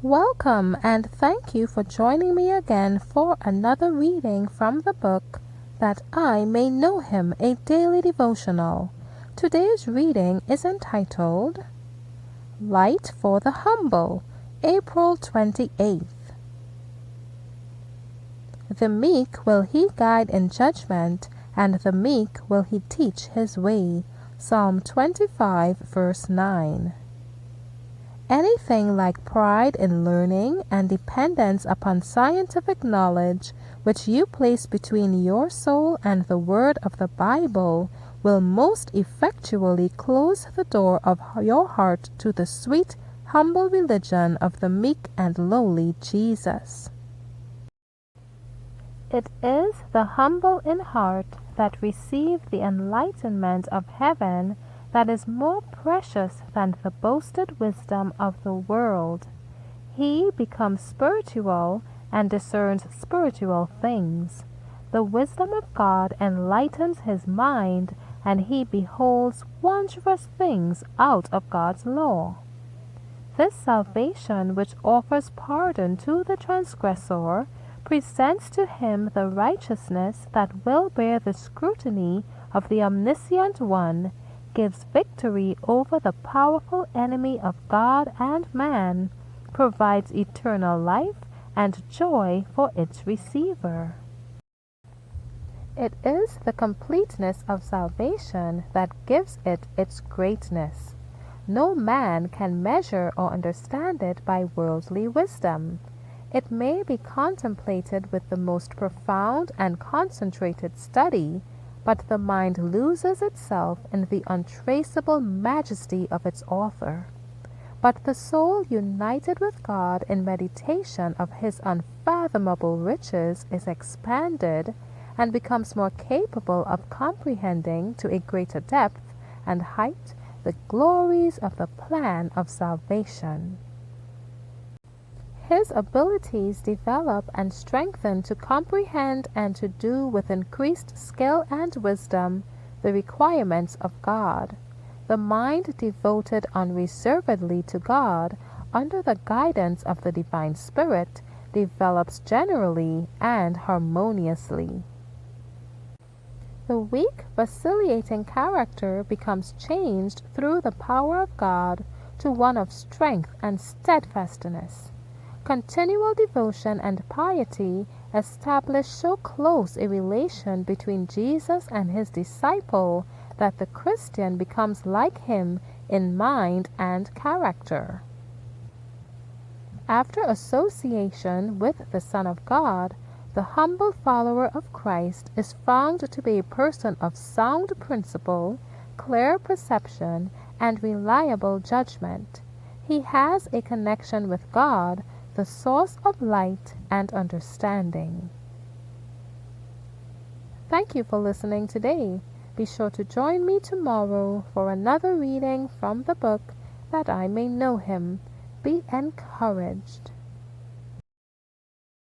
Welcome and thank you for joining me again for another reading from the book That I May Know Him, a Daily Devotional. Today's reading is entitled Light for the Humble, April 28th. The meek will he guide in judgment, and the meek will he teach his way. Psalm 25, verse 9. Anything like pride in learning and dependence upon scientific knowledge, which you place between your soul and the word of the Bible, will most effectually close the door of your heart to the sweet, humble religion of the meek and lowly Jesus. It is the humble in heart that receive the enlightenment of heaven that is more precious than the boasted wisdom of the world. He becomes spiritual and discerns spiritual things. The wisdom of God enlightens his mind, and he beholds wondrous things out of God's law. This salvation, which offers pardon to the transgressor, presents to him the righteousness that will bear the scrutiny of the Omniscient One, gives victory over the powerful enemy of God and man, provides eternal life and joy for its receiver. It is the completeness of salvation that gives it its greatness. No man can measure or understand it by worldly wisdom. It may be contemplated with the most profound and concentrated study, but the mind loses itself in the untraceable majesty of its author. But the soul united with God in meditation of his unfathomable riches is expanded and becomes more capable of comprehending to a greater depth and height the glories of the plan of salvation. His abilities develop and strengthen to comprehend and to do with increased skill and wisdom the requirements of God. The mind devoted unreservedly to God under the guidance of the Divine Spirit develops generally and harmoniously. The weak, vacillating character becomes changed through the power of God to one of strength and steadfastness. Continual devotion and piety establish so close a relation between Jesus and his disciple that the Christian becomes like him in mind and character. After association with the Son of God, the humble follower of Christ is found to be a person of sound principle, clear perception, and reliable judgment. He has a connection with God, the source of light and understanding. Thank you for listening today. Be sure to join me tomorrow for another reading from the book That I May Know Him. Be encouraged.